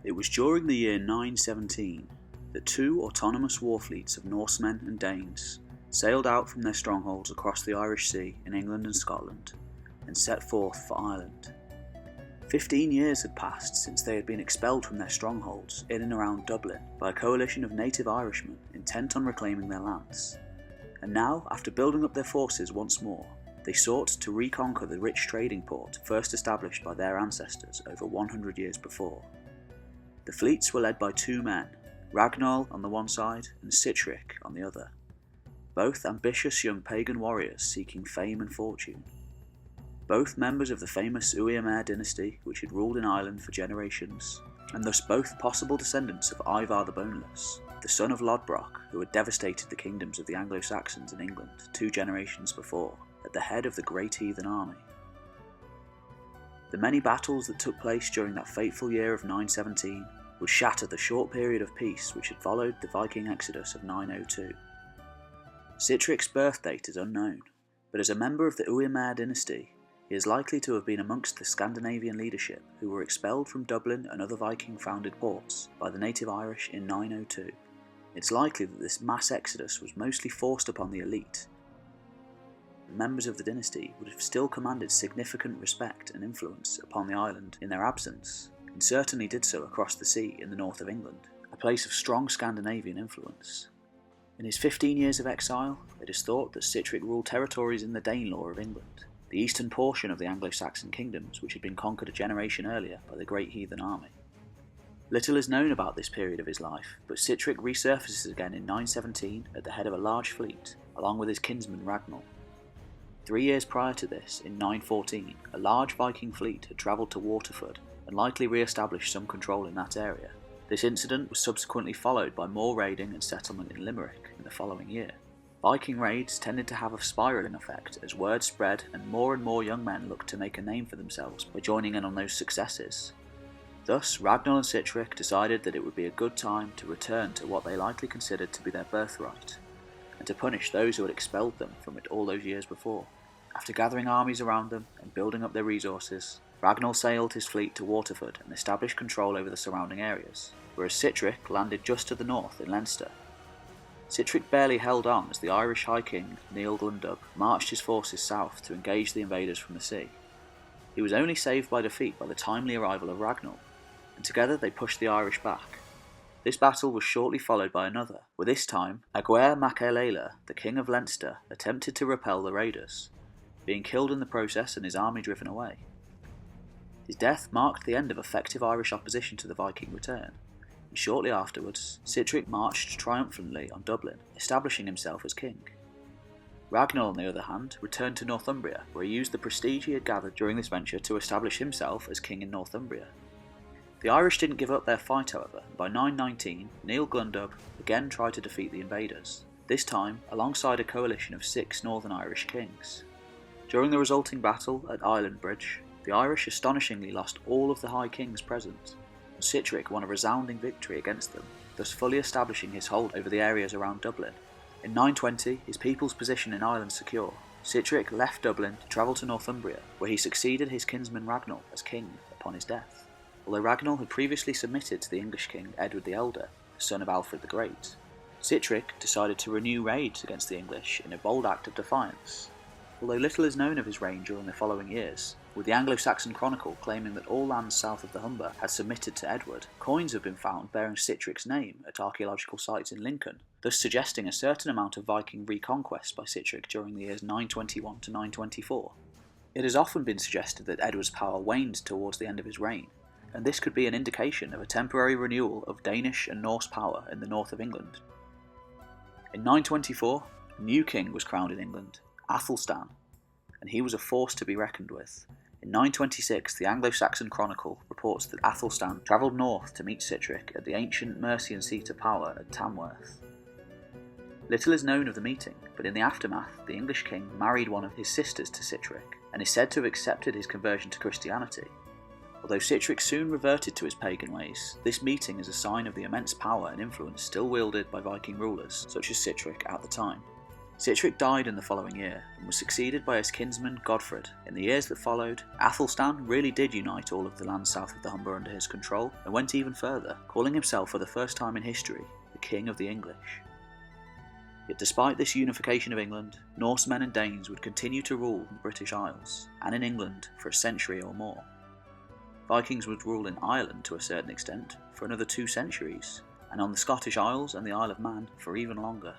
It was during the year 917 that two autonomous war fleets of Norsemen and Danes sailed out from their strongholds across the Irish Sea in England and Scotland and set forth for Ireland. 15 years had passed since they had been expelled from their strongholds in and around Dublin by a coalition of native Irishmen intent on reclaiming their lands. And now, after building up their forces once more, they sought to reconquer the rich trading port first established by their ancestors over 100 years before. The fleets were led by two men, Ragnall on the one side and Sitric on the other, both ambitious young pagan warriors seeking fame and fortune. Both members of the famous Uí Ímair dynasty which had ruled in Ireland for generations, and thus both possible descendants of Ivar the Boneless, the son of Lodbrok who had devastated the kingdoms of the Anglo-Saxons in England 2 generations before at the head of the Great Heathen Army. The many battles that took place during that fateful year of 917 would shatter the short period of peace which had followed the Viking exodus of 902. Sitric's birth date is unknown, but as a member of the Uí Ímair dynasty, he is likely to have been amongst the Scandinavian leadership who were expelled from Dublin and other Viking-founded ports by the native Irish in 902. It's likely that this mass exodus was mostly forced upon the elite. Members of the dynasty would have still commanded significant respect and influence upon the island in their absence, and certainly did so across the sea in the north of England, a place of strong Scandinavian influence. In his 15 years of exile, it is thought that Sitric ruled territories in the Danelaw of England, the eastern portion of the Anglo-Saxon kingdoms which had been conquered a generation earlier by the Great Heathen Army. Little is known about this period of his life, but Sitric resurfaces again in 917 at the head of a large fleet, along with his kinsman Ragnall. 3 years prior to this, in 914, a large Viking fleet had travelled to Waterford and likely re-established some control in that area. This incident was subsequently followed by more raiding and settlement in Limerick in the following year. Viking raids tended to have a spiralling effect as word spread and more young men looked to make a name for themselves by joining in on those successes. Thus, Ragnall and Sitric decided that it would be a good time to return to what they likely considered to be their birthright, and to punish those who had expelled them from it all those years before. After gathering armies around them and building up their resources, Ragnall sailed his fleet to Waterford and established control over the surrounding areas, whereas Sitric landed just to the north in Leinster. Sitric barely held on as the Irish High King, Niall Glundubh, marched his forces south to engage the invaders from the sea. He was only saved by defeat by the timely arrival of Ragnall, and together they pushed the Irish back. This battle was shortly followed by another, where this time Aguair mac Éileachta, the King of Leinster, attempted to repel the raiders, being killed in the process and his army driven away. His death marked the end of effective Irish opposition to the Viking return, and shortly afterwards, Sitric marched triumphantly on Dublin, establishing himself as king. Ragnall, on the other hand, returned to Northumbria, where he used the prestige he had gathered during this venture to establish himself as king in Northumbria. The Irish didn't give up their fight, however, and by 919, Niall Glundubh again tried to defeat the invaders, this time alongside a coalition of 6 Northern Irish kings. During the resulting battle at Islandbridge, the Irish astonishingly lost all of the high kings present, and Sitric won a resounding victory against them, thus fully establishing his hold over the areas around Dublin. In 920, his people's position in Ireland secure, Sitric left Dublin to travel to Northumbria, where he succeeded his kinsman Ragnall as king upon his death. Although Ragnall had previously submitted to the English king Edward the Elder, the son of Alfred the Great, Sitric decided to renew raids against the English in a bold act of defiance. Although little is known of his reign during the following years, with the Anglo-Saxon Chronicle claiming that all lands south of the Humber had submitted to Edward, coins have been found bearing Sitric's name at archaeological sites in Lincoln, thus suggesting a certain amount of Viking reconquest by Sitric during the years 921 to 924. It has often been suggested that Edward's power waned towards the end of his reign, and this could be an indication of a temporary renewal of Danish and Norse power in the north of England. In 924, a new king was crowned in England, Athelstan, and he was a force to be reckoned with. In 926, the Anglo-Saxon Chronicle reports that Athelstan travelled north to meet Sitric at the ancient Mercian seat of power at Tamworth. Little is known of the meeting, but in the aftermath, the English king married one of his sisters to Sitric, and is said to have accepted his conversion to Christianity. Although Sitric soon reverted to his pagan ways, this meeting is a sign of the immense power and influence still wielded by Viking rulers such as Sitric at the time. Sitric died in the following year and was succeeded by his kinsman Godfred. In the years that followed, Athelstan really did unite all of the lands south of the Humber under his control, and went even further, calling himself for the first time in history the King of the English. Yet despite this unification of England, Norsemen and Danes would continue to rule the British Isles, and in England for a century or more. Vikings would rule in Ireland to a certain extent for another 2 centuries, and on the Scottish Isles and the Isle of Man for even longer.